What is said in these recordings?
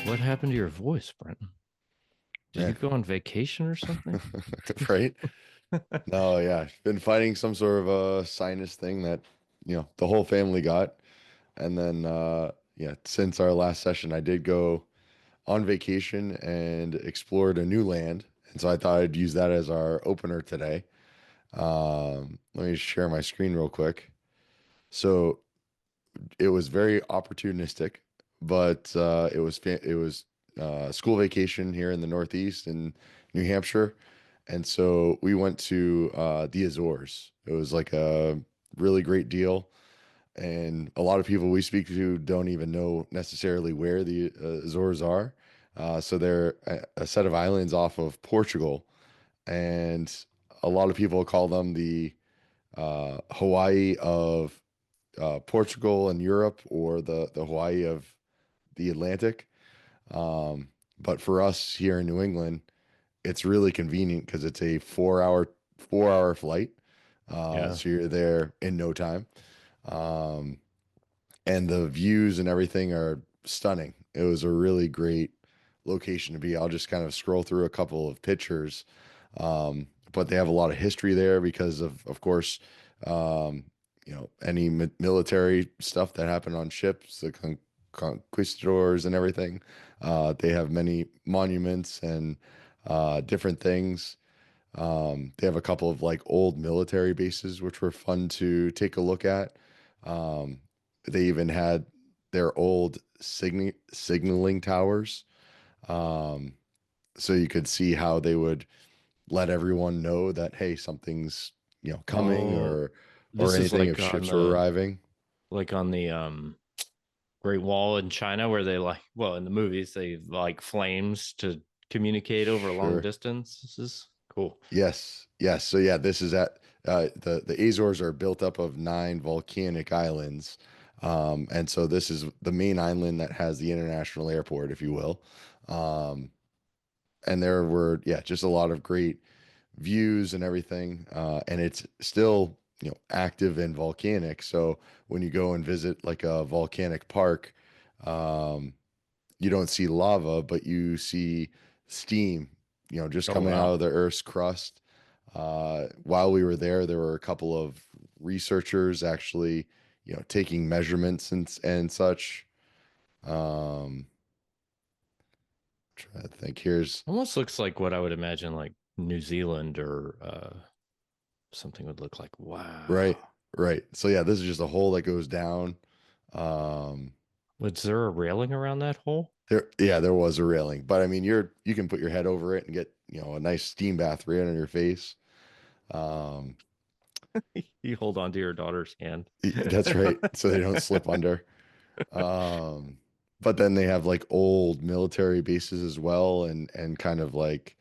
What happened to your voice, Brenton? Did you Man, go on vacation or something? right? No, yeah, been fighting some sort of a sinus thing that, the whole family got. And then, yeah, since our last session, I did go on vacation and explored a new land. And so I thought I'd use that as our opener today. Let me share my screen real quick. So it was very opportunistic, but it was school vacation here in the Northeast in New Hampshire, and so we went to the Azores. It was like a really great deal, and a lot of people we speak to don't even know necessarily where the Azores are. So they're a set of islands off of Portugal, and a lot of people call them the Hawaii of Portugal and Europe, or the Hawaii of the Atlantic. But for us here in New England, it's really convenient because it's a 4 hour flight. Yeah. So you're there in no time. Um, and the views and everything are stunning. It was a really great location to be. I'll just kind of scroll through a couple of pictures. But they have a lot of history there because of course, any military stuff that happened on ships, the conquistadors and everything. They have many monuments and different things. They have a couple of like old military bases, which were fun to take a look at. Um, they even had their old signaling towers. Um, so you could see how they would let everyone know that, hey, something's, coming, Oh, or this is anything if ships were arriving. like on the Great Wall in China where they in the movies they like flames to communicate over a long Sure. distance. This is cool. Yes. Yes. So yeah, this is at the Azores are built up of nine volcanic islands. And so this is the main island that has the international airport, if you will. Um, and there were, yeah, just a lot of great views and everything. And it's still, active and volcanic. So when you go and visit like a volcanic park, um, you don't see lava, but you see steam, just Oh coming out wow. of the Earth's crust. While we were there, there were a couple of researchers actually, taking measurements and such. Um, Trying to think. Here's Almost looks like what I would imagine like New Zealand or something would look like. right, Wow. right. So yeah, this is just a hole that goes down. Um, Was there a railing around that hole? yeah, there was a railing, but I mean, you can put your head over it and get, a nice steam bath right on your face. Um, You hold on to your daughter's hand. that's right, so they don't slip under. Um, but then they have like old military bases as well, and kind of like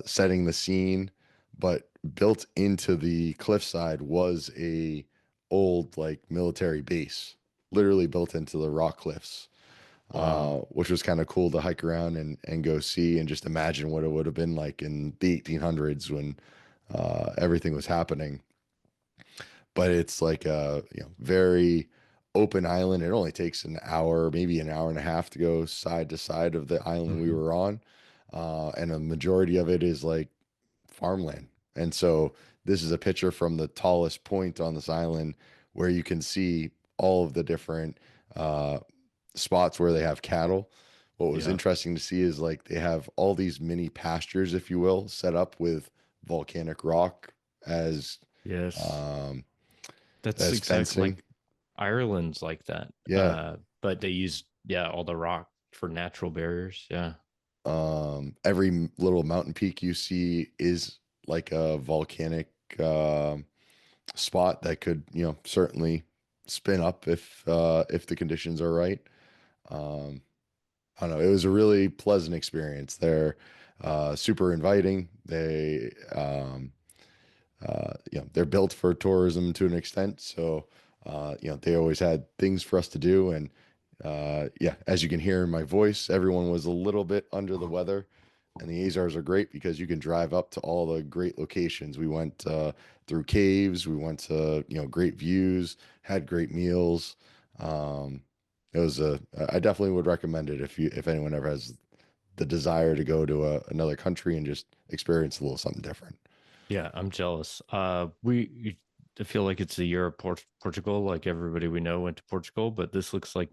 setting the scene. But built into the cliffside was a old like military base, literally built into the rock cliffs, Wow. which was kind of cool to hike around and go see and just imagine what it would have been like in the 1800s when everything was happening. But it's like a very open island. It only takes an hour, maybe an hour and a half to go side to side of the island we Hmm. were on, and a majority of it is like farmland. And so this is a picture from the tallest point on this island where you can see all of the different uh, spots where they have cattle. What was Yeah. interesting to see is like they have all these mini pastures, if you will, set up with volcanic rock as Yes. um, That's as exactly fencing. like Ireland's like that. Yeah. But they use all the rock for natural barriers. Yeah. Every little mountain peak you see is like a volcanic spot that could, certainly spin up if the conditions are right. Um, I don't know. It was a really pleasant experience. They're super inviting. They're built for tourism to an extent. So, they always had things for us to do. And yeah, as you can hear in my voice, everyone was a little bit under the weather. And the Azores are great because you can drive up to all the great locations. We went through caves. We went to, great views, had great meals. Um, it was I definitely would recommend it if anyone ever has the desire to go to another country and just experience a little something different. Yeah, I'm jealous. I feel like it's a year of Portugal. Like everybody we know went to Portugal, but this looks like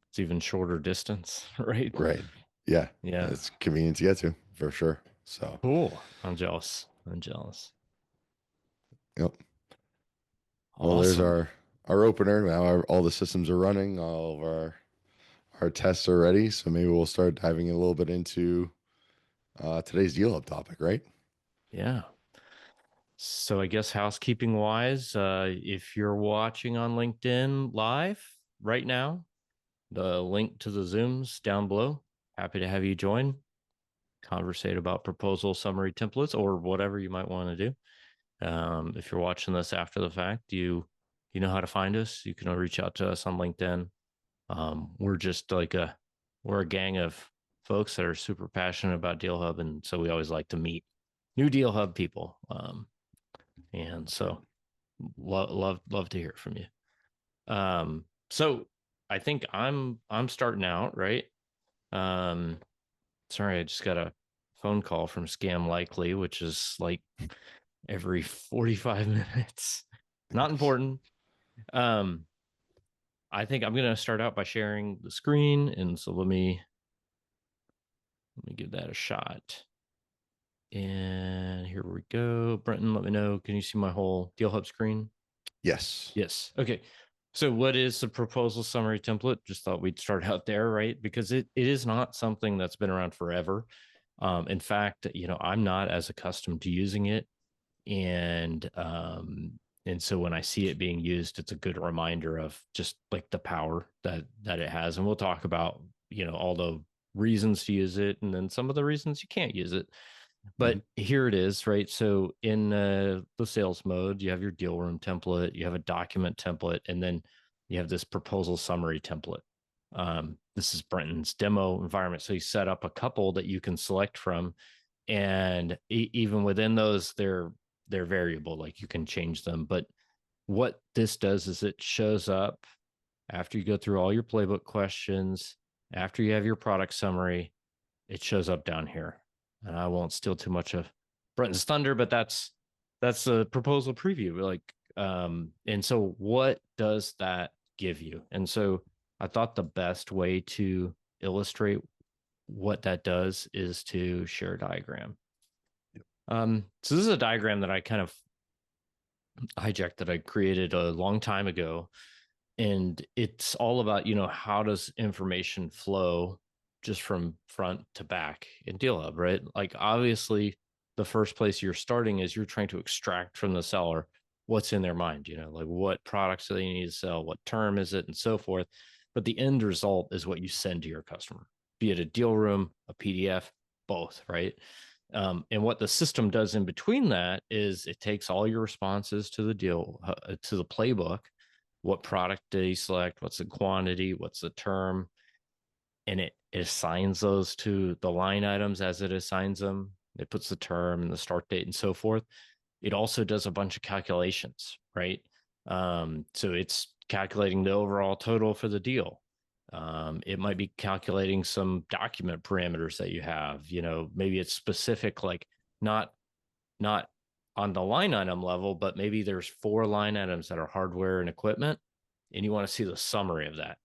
it's even shorter distance, right? Right. Yeah. Yeah. It's convenient to get to for sure. So, Cool. I'm jealous. I'm jealous. yep. Well, there's Awesome. our opener. Now all the systems are running, all of our tests are ready. So maybe we'll start diving a little bit into today's deal up topic, right? Yeah. So I guess housekeeping wise, if you're watching on LinkedIn live right now, the link to the Zooms down below. Happy to have you join. Conversate about proposal summary templates or whatever you might want to do. If you're watching this after the fact, you know how to find us. You can reach out to us on LinkedIn. We're just like we're a gang of folks that are super passionate about DealHub, and so we always like to meet new DealHub people. And so love to hear from you. So I think I'm starting out, right? Um, sorry, I just got a phone call from Scam Likely, which is like every 45 minutes. Not important. Um, I think I'm gonna start out by sharing the screen, and so let me give that a shot. And here we go. Brenton, let me know. Can you see my whole DealHub screen? Yes. Yes. Okay. So what is the proposal summary template? Just thought we'd start out there, right? Because it is not something that's been around forever. In fact, I'm not as accustomed to using it. And so when I see it being used, it's a good reminder of just like the power that it has. And we'll talk about, all the reasons to use it and then some of the reasons you can't use it. Mhm. But here it is, right? So in the sales mode, you have your deal room template, you have a document template, and then you have this proposal summary template. This is Brenton's demo environment. So you set up a couple that you can select from, and even within those, they're variable. Like you can change them. But what this does is it shows up after you go through all your playbook questions, after you have your product summary, it shows up down here. And I won't steal too much of Brenton's thunder, but that's a proposal preview. And so what does that give you? And so I thought the best way to illustrate what that does is to share a diagram. So this is a diagram that I kind of hijacked that I created a long time ago, and it's all about how does information flow just from front to back in DealHub, right? Like obviously the first place you're starting is you're trying to extract from the seller what's in their mind, like what products do they need to sell, what term is it, and so forth. But the end result is what you send to your customer, be it a deal room, a PDF, both, right? And what the system does in between that is it takes all your responses to the deal, to the playbook. What product did he select? What's the quantity? What's the term? And it assigns those to the line items as it assigns them. It puts the term and the start date and so forth. It also does a bunch of calculations, right? So it's calculating the overall total for the deal. It might be calculating some document parameters that you have. Maybe it's specific, like not not on the line item level, but maybe there's 4 line items that are hardware and equipment, and you want to see the summary of that.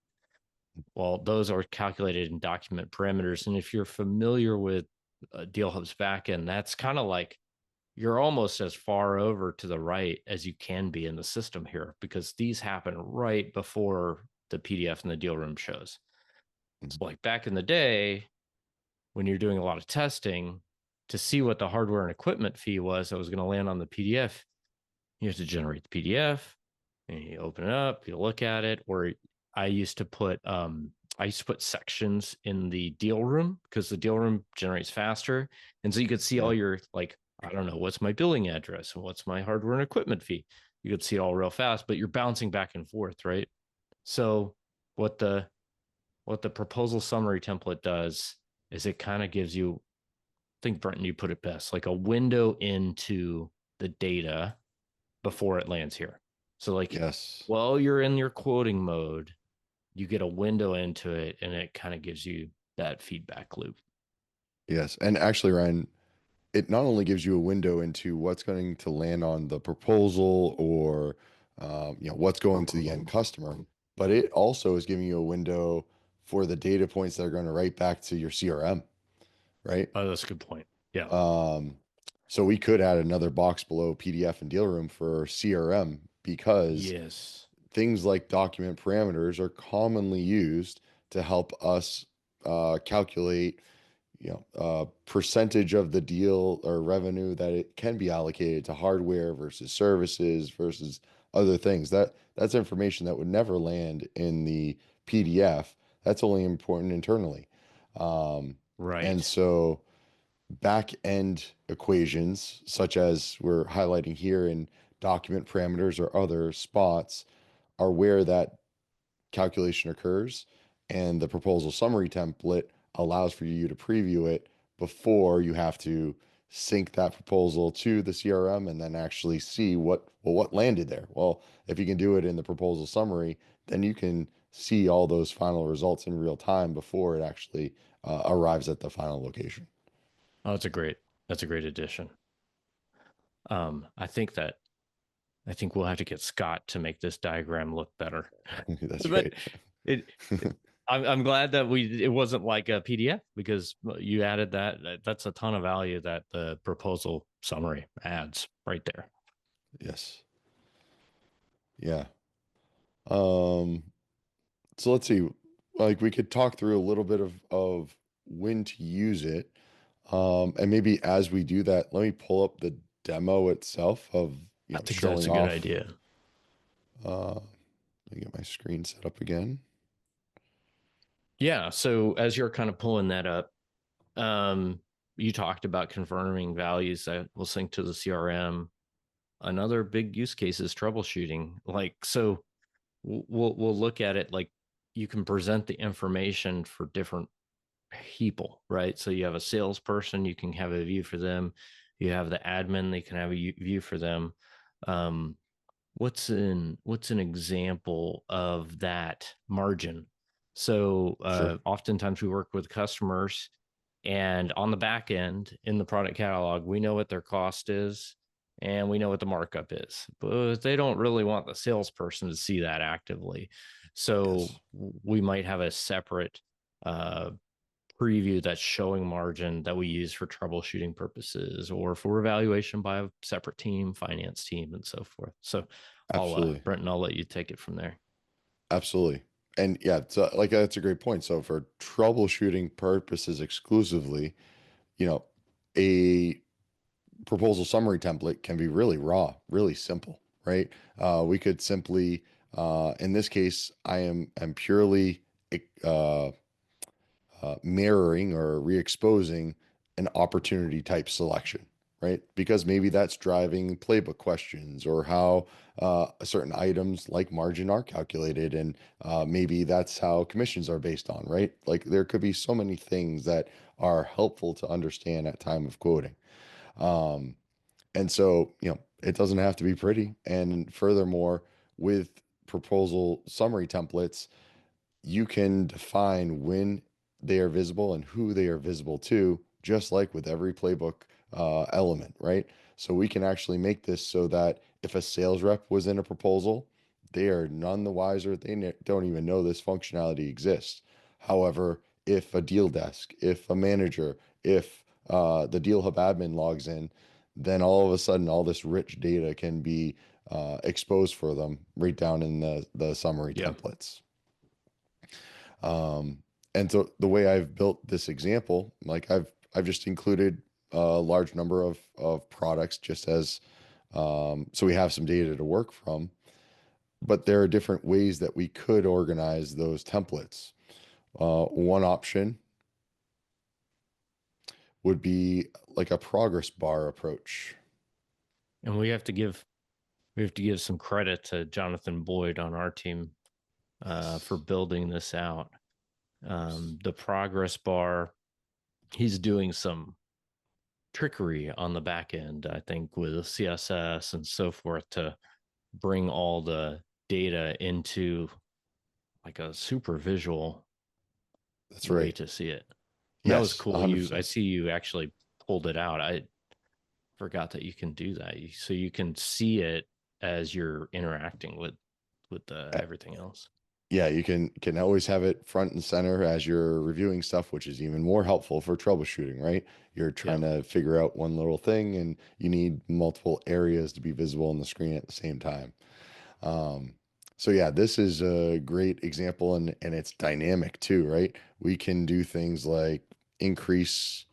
Well, those are calculated in document parameters. And if you're familiar with DealHub's backend, that's kind of like you're almost as far over to the right as you can be in the system here, because these happen right before the PDF and the deal room shows. Mhm. So like back in the day, when you're doing a lot of testing to see what the hardware and equipment fee was that was going to land on the PDF, you have to generate the PDF and you open it up, you look at it. Or I used to put sections in the deal room because the deal room generates faster. And so you could see Yeah. all your, like, I don't know, what's my billing address and what's my hardware and equipment fee. You could see it all real fast, but you're bouncing back and forth, right? So what the proposal summary template does is it kind of gives you, I think Brenton, you put it best, like a window into the data before it lands here. So like, Yes. while you're in your quoting mode, you get a window into it, and it kind of gives you that feedback loop. Yes. And actually, Ryan, it not only gives you a window into what's going to land on the proposal or what's going to the end customer, but it also is giving you a window for the data points that are going to write back to your CRM, right? Oh, that's a good point. Yeah. Um, so we could add another box below PDF and deal room for CRM because Yes. things like document parameters are commonly used to help us calculate percentage of the deal or revenue that it can be allocated to hardware versus services versus other things. That's information that would never land in the PDF. That's only important internally. Um, and Right. so back end equations, such as we're highlighting here in document parameters or other spots, are where that calculation occurs, and the proposal summary template allows for you to preview it before you have to sync that proposal to the CRM and then actually see what landed there. Well, if you can do it in the proposal summary, then you can see all those final results in real time before it actually arrives at the final location. Oh, that's a great addition. I think that I think we'll have to get Scott to make this diagram look better. That's But right. it I'm glad that it wasn't like a PDF, because you added that. That's a ton of value that the proposal summary adds right there. Yes. Yeah. Um, so let's see. Like we could talk through a little bit of when to use it. And maybe as we do that, let me pull up the demo itself of, I think that's showing a good off. idea. Let me get my screen set up again. Yeah. So as you're kind of pulling that up, um, you talked about confirming values that will sync to the CRM. Another big use case is troubleshooting. Like, so we'll look at it like you can present the information for different people, right? So you have a salesperson, you can have a view for them. You have the admin, they can have a view for them. Um, what's an example of that margin? So Sure. oftentimes we work with customers, and on the back end in the product catalog, we know what their cost is and we know what the markup is, but they don't really want the salesperson to see that actively. So Yes. we might have a separate uh, preview that's showing margin that we use for troubleshooting purposes or for evaluation by a separate team, finance team, and so forth. So Absolutely. Brenton, I'll let you take it from there. Absolutely. And yeah, so like that's a great point. So for troubleshooting purposes exclusively, you know, a proposal summary template can be really raw, really simple, right? We could simply, in this case, am purely uh, mirroring or re-exposing an opportunity type selection, right? Because maybe that's driving playbook questions or how certain items like margin are calculated, and maybe that's how commissions are based on, right? Like there could be so many things that are helpful to understand at time of quoting. Um, and so, it doesn't have to be pretty. And furthermore, with proposal summary templates, you can define when they are visible and who they are visible to, just like with every playbook element, right? So we can actually make this so that if a sales rep was in a proposal, they are none the wiser. Don't even know this functionality exists. However, if a deal desk, if a manager, if the DealHub admin logs in, then all of a sudden all this rich data can be exposed for them right down in the summary Yeah. templates. Um, and so the way I've built this example, like I've just included a large number of products just as so we have some data to work from. But there are different ways that we could organize those templates. One option would be like a progress bar approach. And we have to give some credit to Jonathan Boyd on our team for Yes. building this out. Yes. The progress bar, he's doing some trickery on the back end, I think, with CSS and so forth to bring all the data into like a super visual That's way right. to see it. And that was Yes, cool. I 100%. see you actually pulled it out. I forgot that you can do that. So you can see it as you're interacting with everything else. Yeah, you can always have it front and center as you're reviewing stuff, which is even more helpful for troubleshooting, right? You're Yeah. trying to figure out one little thing and you need multiple areas to be visible on the screen at the same time. Um, so yeah, this is a great example and it's dynamic too, right? We can do things like increase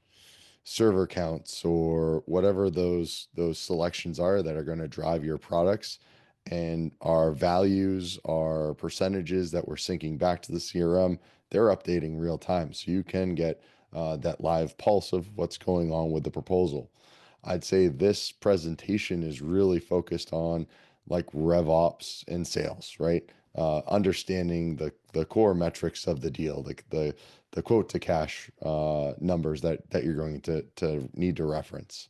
server counts or whatever those selections are that are going to drive your products, and our values, our percentages that we're syncing back to the CRM, they're updating real time, so you can get that live pulse of what's going on with the proposal. I'd say this presentation is really focused on like RevOps and sales, right? Understanding the core metrics of the deal, like the quote to cash numbers that you're going to need to reference.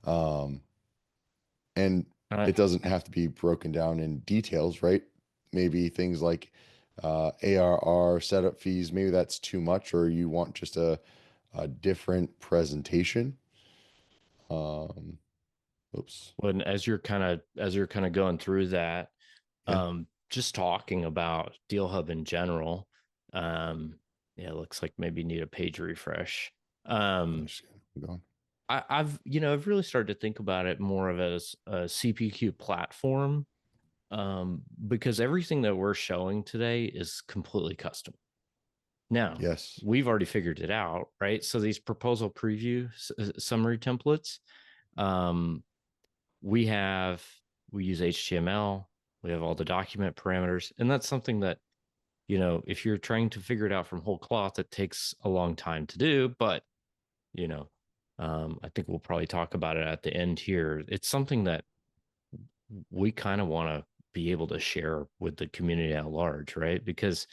Um, and I, it doesn't have to be broken down in details, right? Maybe things like ARR setup fees, maybe that's too much, or you want just a different presentation. Um, oops. when as you're kind of going through that, Yeah. just talking about DealHub in general, um, yeah, it looks like maybe need a page refresh. Um, Just going. I've really started to think about it more of as a CPQ platform, because everything that we're showing today is completely custom. Now, Yes. we've already figured it out, right? So these proposal preview summary templates, um, we have we use HTML, we have all the document parameters, and that's something that, if you're trying to figure it out from whole cloth, it takes a long time to do. But you know, I think we'll probably talk about it at the end here. It's something that we kind of want to be able to share with the community at large, right? Because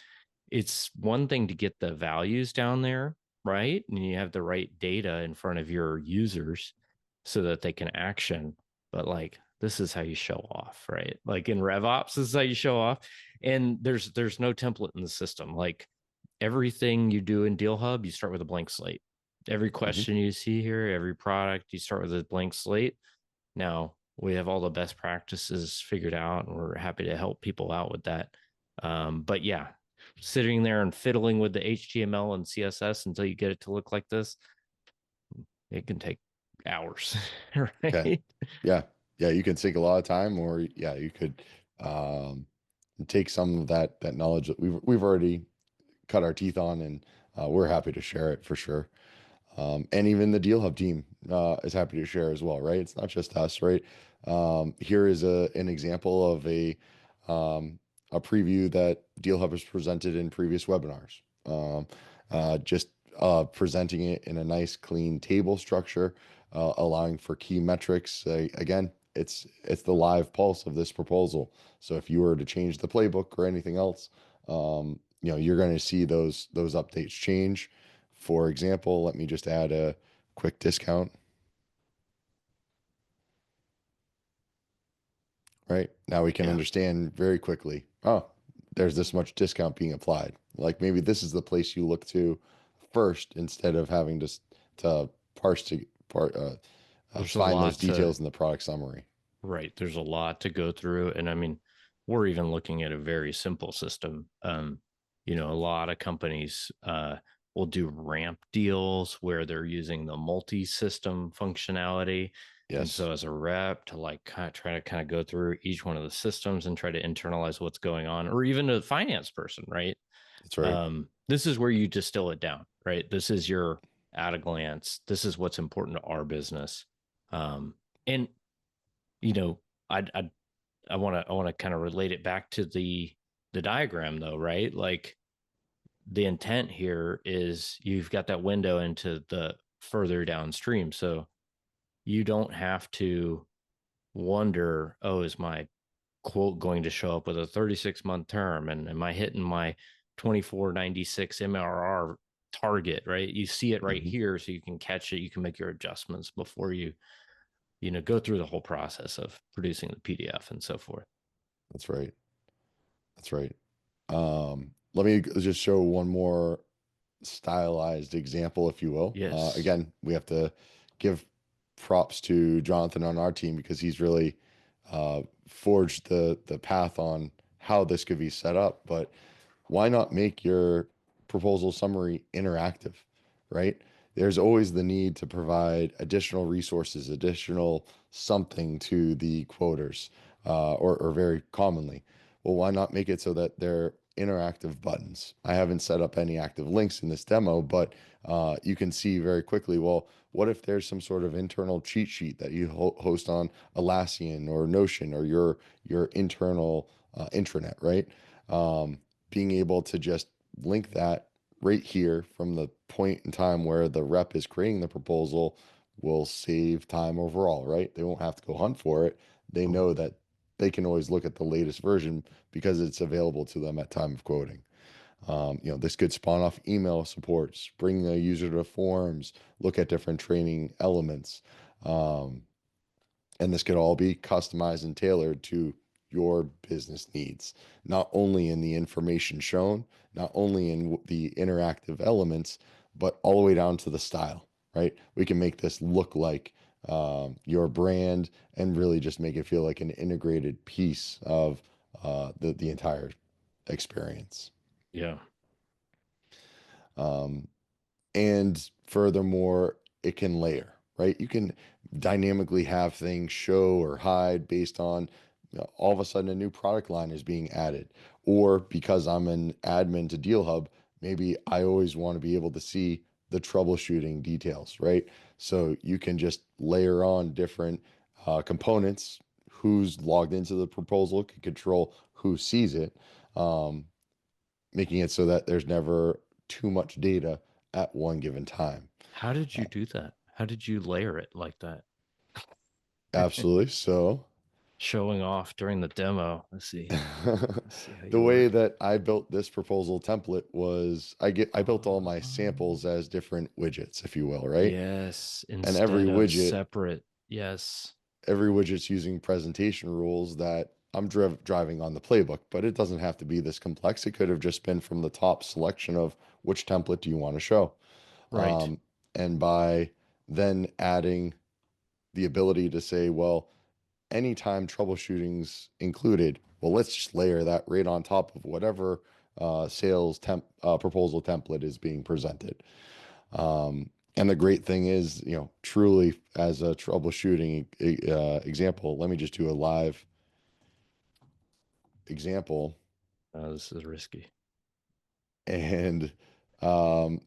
it's one thing to get the values down there, right? And you have the right data in front of your users so that they can action. But like, this is how you show off, right? Like in RevOps, this is how you show off. And there's no template in the system. Like everything you do in DealHub, you start with a blank slate. Every Hmm. question you see here, every product, you start with a blank slate. Now we have all the best practices figured out, and we're happy to help people out with that. But yeah, sitting there and fiddling with the HTML and CSS until you get it to look like this, it can take hours, Okay. right? Yeah. Yeah. You can sink a lot of time, or yeah, you could um, take some of that knowledge that we've already cut our teeth on, and we're happy to share it for sure. And even the Deal Hub team is happy to share as well, right? It's not just us, right? Here is an example of a preview that Deal Hub has presented in previous webinars. Just presenting it in a nice, clean table structure, allowing for key metrics. Again, it's the live pulse of this proposal. So if you were to change the playbook or anything else, you're going to see those updates change. For example, let me just add a quick discount, right? Now we can Yeah. understand very quickly, oh, there's this much discount being applied. Like maybe this is the place you look to first instead of having to parse to part There's a find those lot to details in the product summary. Right. There's a lot to go through. And I mean, we're even looking at a very simple system. A lot of companies will do ramp deals where they're using the multi-system functionality. And Yes, so as a rep to like kind of try to kind of go through each one of the systems and try to internalize what's going on, or even a finance person, right? that's right. This is where you distill it down, right? This is your at a glance. This is what's important to our business. And you know, I I want to kind of relate it back to the diagram though, right? Like the intent here is you've got that window into the further downstream. So you don't have to wonder, oh, is my quote going to show up with a 36-month term? And am I hitting my 2496 MRR target, right? You see it right Hmm. here, so you can catch it. You can make your adjustments before you go through the whole process of producing the PDF and so forth. That's right. That's right. Let me just show one more stylized example, if you will. Yes. Again, we have to give props to Jonathan on our team because he's really forged the path on how this could be set up. But why not make your proposal summary interactive, right? There's always the need to provide additional resources, additional something to the quoters, or very commonly. Well, why not make it so that they're interactive buttons? I haven't set up any active links in this demo, but you can see very quickly, well, what if there's some sort of internal cheat sheet that you host on Atlassian or Notion or your internal intranet, right? Being able to just link that right here from the point in time where the rep is creating the proposal will save time overall, right? They won't have to go hunt for it. They know that they can always look at the latest version because it's available to them at time of quoting. This could spawn off email supports, bring the user to forms, look at different training elements. Um, and this could all be customized and tailored to your business needs, not only in the information shown, not only in the interactive elements, but all the way down to the style, right? We can make this look like your brand and really just make it feel like an integrated piece of the entire experience. Yeah. Um, And furthermore, it can layer, right? You can dynamically have things show or hide based on all of a sudden a new product line is being added. Or because I'm an admin to DealHub, maybe I always want to be able to see the troubleshooting details, right? So you can just layer on different components. Who's logged into the proposal can control who sees it. Um, Making it so that there's never too much data at one given time. How did you do that? How did you layer it like that? Absolutely. So, Showing off during the demo. Let's see. Let's see how the you way work. that I built this proposal template was I built all my samples Um, as different widgets, if you will, right? yes, And instead of separate. Yes. every widget's using presentation rules that I'm driving on the playbook, but it doesn't have to be this complex. It could have just been from the top selection of which template do you want to show. Right. Um, and by then adding the ability to say, well, anytime troubleshooting's included, well, let's just layer that right on top of whatever proposal template is being presented. And the great thing is, truly as a troubleshooting example, let me just do a live example. This is risky. And um,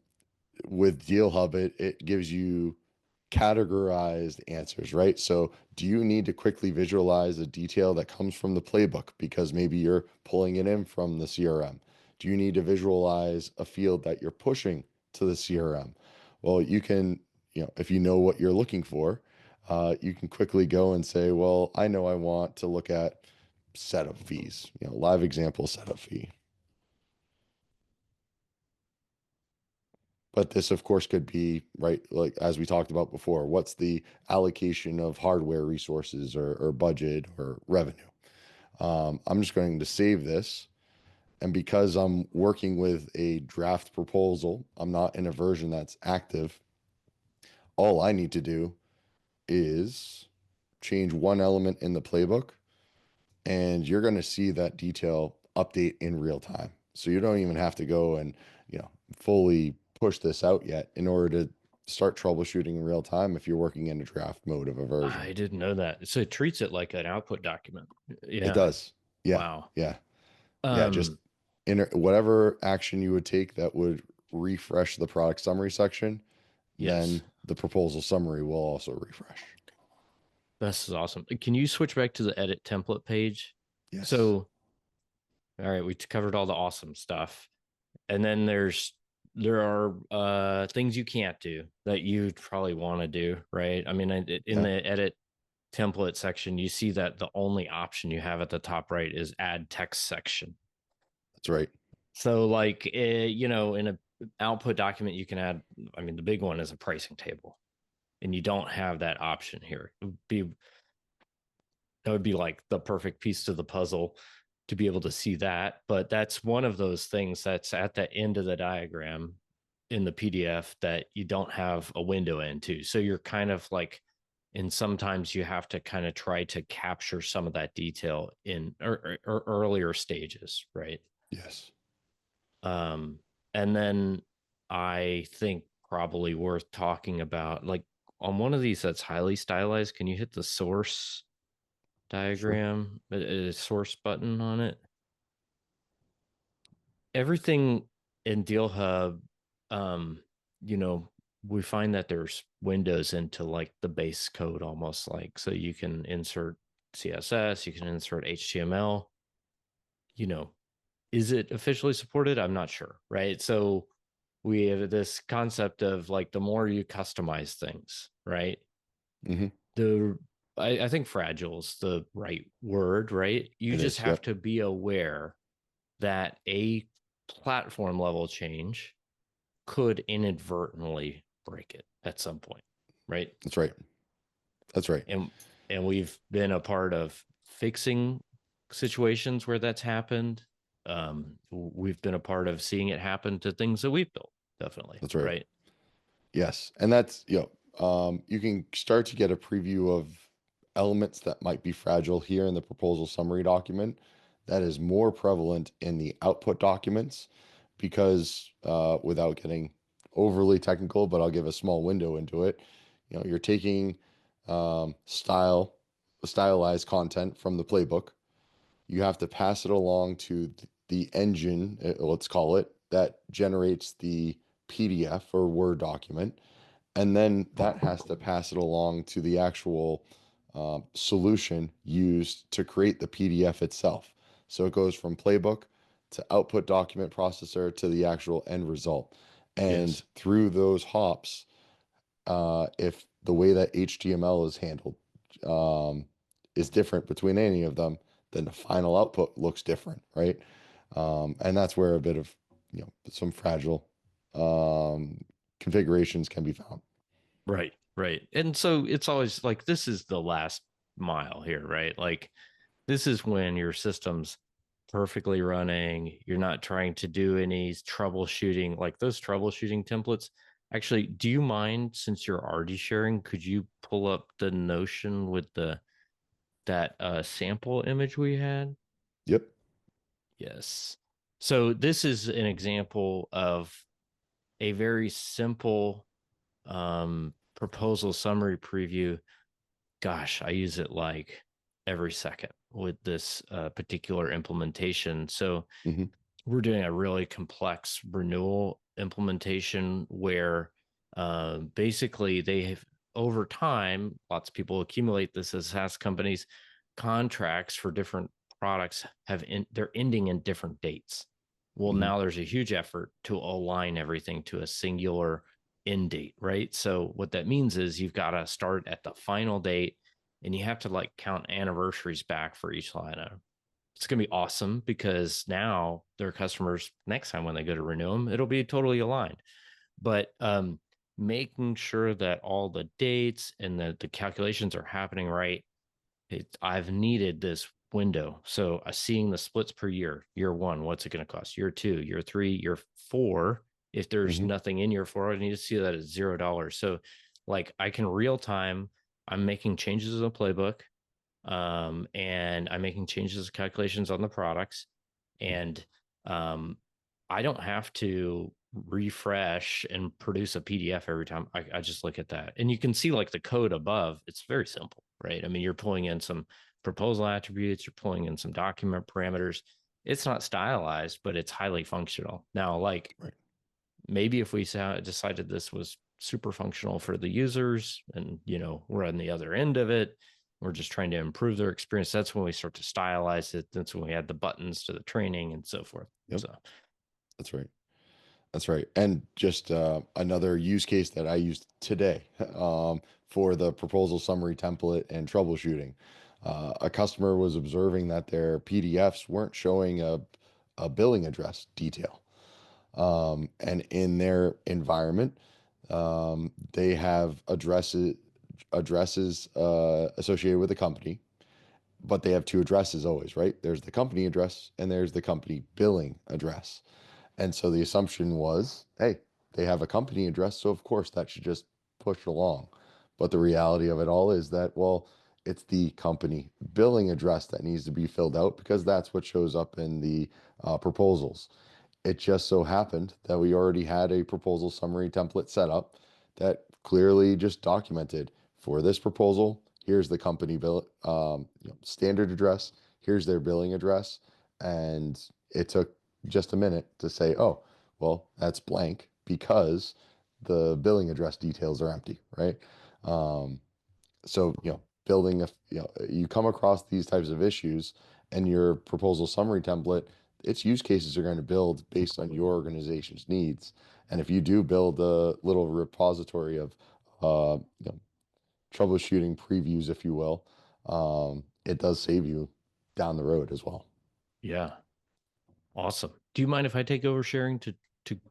with DealHub, it gives you categorized answers, right? So, do you need to quickly visualize a detail that comes from the playbook because maybe you're pulling it in from the CRM? Do you need to visualize a field that you're pushing to the CRM? Well, you can, if you know what you're looking for, you can quickly go and say, well, I know I want to look at setup fees, live example setup fee. But this, of course, could be, right, like as we talked about before, what's the allocation of hardware resources or budget or revenue? I'm just going to save this. And because I'm working with a draft proposal, I'm not in a version that's active. All I need to do is change one element in the playbook, and you're going to see that detail update in real time. So you don't even have to go and, fully push this out yet in order to start troubleshooting in real time if you're working in a draft mode of a version. I didn't know that. So it treats it like an output document. It Yeah. does. Yeah. Wow. Yeah. Yeah. Just Um, whatever action you would take that would refresh the product summary section, yes. then the proposal summary will also refresh. This is awesome. Can you switch back to the edit template page? Yes. So, all right, we covered all the awesome stuff. And then there are things you can't do that you'd probably want to do, right? I mean, in Yeah. the edit template section, you see that the only option you have at the top right is add text section. That's right. So, like, in a output document, you can add. I mean, the big one is a pricing table, and you don't have that option here. That would be like the perfect piece to the puzzle. to be able to see that. But that's one of those things that's at the end of the diagram in the PDF that you don't have a window into. So you're kind of like, and sometimes you have to kind of try to capture some of that detail in or earlier stages, right? Yes. Um, and then I think probably worth talking about, like on one of these that's highly stylized, can you hit the source Sure. diagram, a source button on it? Everything in DealHub, um, you know, we find that there's windows into like the base code almost like, so you can insert CSS, you can insert HTML, you know, is it officially supported? I'm not sure, right? So we have this concept of like the more you customize things, right? Hmm. The I think fragile is the right word, right? You It just is. have Yep. to be aware that a platform level change could inadvertently break it at some point, right? That's right. That's right. And we've been a part of fixing situations where that's happened. We've been a part of seeing it happen to things that we've built, definitely, That's right. right? Yes. And that's, you can start to get a preview of elements that might be fragile here in the proposal summary document. That is more prevalent in the output documents because, without getting overly technical, but I'll give a small window into it. You're taking stylized content from the playbook. You have to pass it along to the engine, let's call it, that generates the PDF or Word document. And then that has to pass it along to the actual solution used to create the PDF itself. So it goes from playbook to output document processor to the actual end result. And Yes. through those hops, if the way that HTML is handled um, is different between any of them, then the final output looks different, right? And that's where a bit of, some fragile um, configurations can be found. Right, right. And so it's always like this is the last mile here, right? Like this is when your system's perfectly running. You're not trying to do any troubleshooting, like those troubleshooting templates. Actually, do you mind, since you're already sharing, could you pull up the Notion with the that sample image we had? Yep. Yes. So this is an example of a very simple proposal summary preview. Gosh, I use it like every second with this particular implementation. So Hmm. we're doing a really complex renewal implementation where basically they have over time, lots of people accumulate this as SaaS companies, contracts for different products they're ending in different dates. Well, Hmm. now there's a huge effort to align everything to a singular end date, right? So what that means is you've got to start at the final date and you have to like count anniversaries back for each line item. It's going to be awesome because now their customers next time when they go to renew them, it'll be totally aligned. But making sure that all the dates and the calculations are happening right, I've needed this window. So seeing the splits per year one, what's it going to cost? Year two, year three, year four. If there's Hmm. nothing in year four, I need to see that at $0. So like I can real time, I'm making changes in the playbook, and I'm making changes calculations on the products, and um, I don't have to refresh and produce a PDF every time. I just look at that, and you can see like the code above. It's very simple, right? I mean, you're pulling in some proposal attributes, you're pulling in some document parameters. It's not stylized, but it's highly functional. Now, like Right. maybe if we decided this was super functional for the users and we're on the other end of it, we're just trying to improve their experience, that's when we start to stylize it. That's when we add the buttons to the training and so forth. Yep. So That's right. That's right. And just another use case that I used today for the proposal summary template and troubleshooting. A customer was observing that their PDFs weren't showing a billing address detail. And in their environment, they have addresses associated with the company, but they have two addresses always, right? There's the company address and there's the company billing address. And so the assumption was, hey, they have a company address, so of course that should just push along. But the reality of it all is that, well, it's the company billing address that needs to be filled out because that's what shows up in the proposals. It just so happened that we already had a proposal summary template set up that clearly just documented for this proposal, here's the company bill, standard address, here's their billing address. And it took just a minute to say, oh, well, that's blank because the billing address details are empty, right? Um, so, building you come across these types of issues and your proposal summary template, its use cases are going to build based on your organization's needs. And if you do build a little repository of, uh, you know, troubleshooting previews, if you will, it does save you down the road as well. Yeah. Awesome. Do you mind if I take over sharing to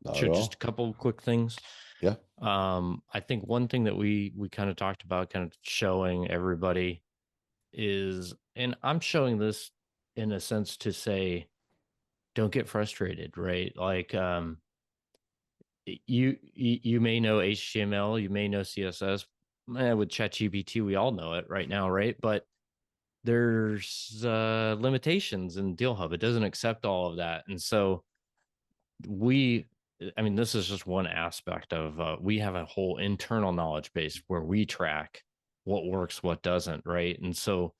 Not show at just a all. couple quick things? Yeah. I think one thing that we kind of talked about, kind of showing everybody is, and I'm showing this in a sense to say, don't get frustrated, right? Like, you may know HTML, you may know CSS. With ChatGPT, we all know it right now, right? But there's limitations in DealHub. It doesn't accept all of that, and so we I mean, this is just one aspect of we have a whole internal knowledge base where we track what works, what doesn't, right? And so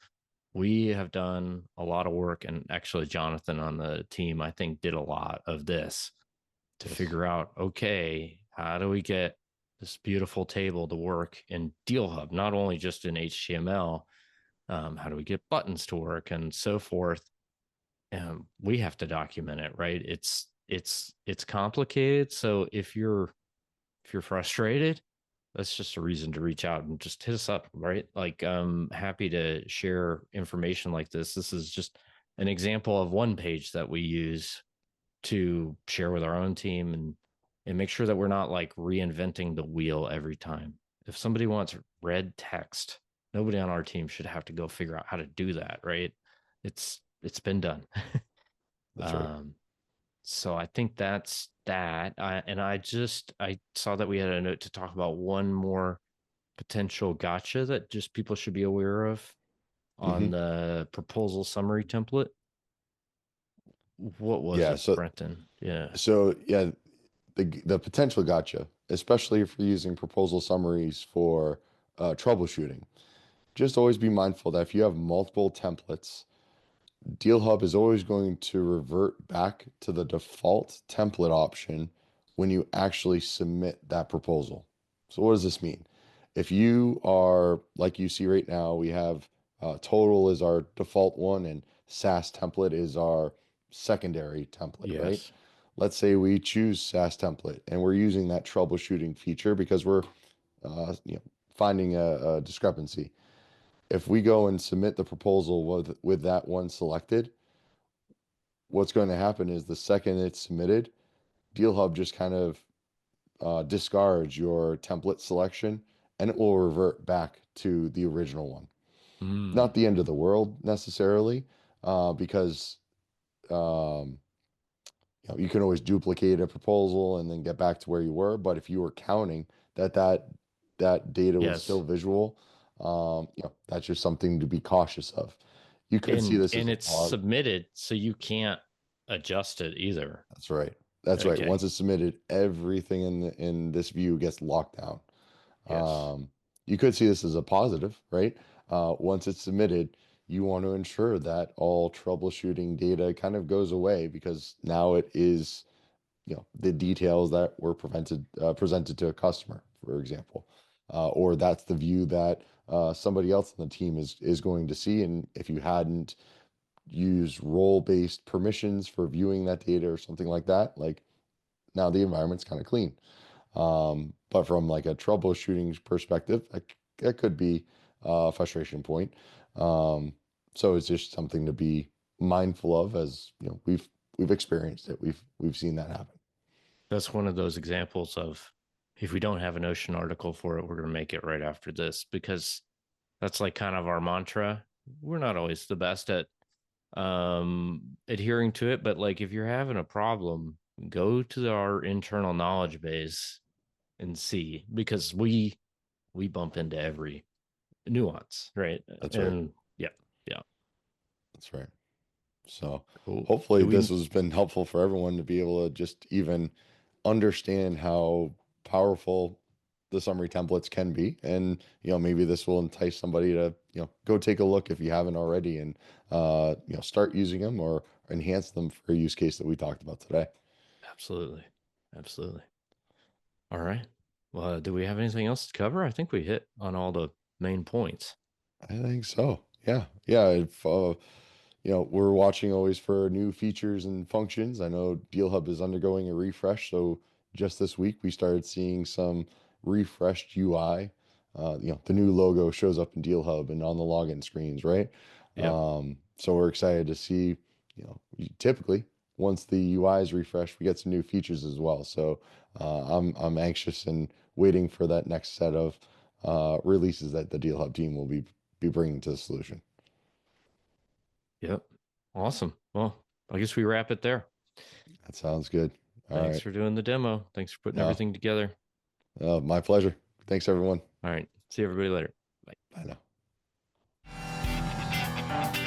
we have done a lot of work, and actually Jonathan on the team, I think, did a lot of this to Yes. figure out, okay, how do we get this beautiful table to work in DealHub, not only just in HTML, how do we get buttons to work and so forth. We have to document it, right? It's complicated. So if you're frustrated, that's just a reason to reach out and just hit us up, right? Like, I'm happy to share information like this. This is just an example of one page that we use to share with our own team, and make sure that we're not like reinventing the wheel every time. If somebody wants red text, nobody on our team should have to go figure out how to do that, right? It's been done. That's right. um so I think that's that. And I saw that we had a note to talk about one more potential gotcha that just people should be aware of on Hmm. the proposal summary template. What was Yeah. it, So, Brenton? Yeah. yeah, the potential gotcha, especially if you're using proposal summaries for troubleshooting. Just always be mindful that if you have multiple templates, DealHub is always going to revert back to the default template option when you actually submit that proposal. So what does this mean? If you are, like you see right now, we have total is our default one and SAS template is our secondary template, right? Yes. Let's say we choose SAS template and we're using that troubleshooting feature because we're finding a discrepancy. If we go and submit the proposal with that one selected, what's going to happen is the second it's submitted, DealHub just kind of discards your template selection and it will revert back to the original one. Not Mm. the end of the world necessarily, because um, you can always duplicate a proposal and then get back to where you were. But if you were counting that data was still Yes. visual, that's just something to be cautious of. You could see this as And a it's pause. submitted, so you can't adjust it either. That's right. That's right. Okay. Once it's submitted, everything in this view gets locked down. Yes. You could see this as a positive, right? Once it's submitted, you want to ensure that all troubleshooting data kind of goes away because now it is, the details that were presented to a customer, for example, or that's the view that somebody else on the team is going to see. And if you hadn't used role-based permissions for viewing that data or something like that, like now the environment's kind of clean. But from like a troubleshooting perspective, that could be a frustration point. Um, so it's just something to be mindful of as we've experienced it. We've seen that happen. That's one of those examples of, if we don't have an ocean article for it, we're going to make it right after this, because that's like kind of our mantra. we're not always the best at adhering to it, but like if you're having a problem, go to our internal knowledge base and see, because we bump into every nuance, right? That's right. And yeah, yeah. That's right. So Cool. hopefully Do this we has been helpful for everyone to be able to just even understand how powerful the summary templates can be. And, maybe this will entice somebody to, go take a look if you haven't already and, start using them or enhance them for a use case that we talked about today. absolutely, absolutely. All right. Well, do we have anything else to cover? I think we hit on all the main points. I think so. Yeah. Yeah. If, we're watching always for new features and functions. I know DealHub is undergoing a refresh. So just this week, we started seeing some refreshed UI. The new logo shows up in DealHub and on the login screens, right? Yep. So we're excited to see, typically once the UI is refreshed, we get some new features as well. So I'm anxious and waiting for that next set of releases that the DealHub team will be bringing to the solution. Yep. Awesome. Well, I guess we wrap it there. That sounds good. All Thanks right. for doing the demo. Thanks for putting No, everything together. my pleasure. Thanks, everyone. All right. See everybody later. Bye. Bye now.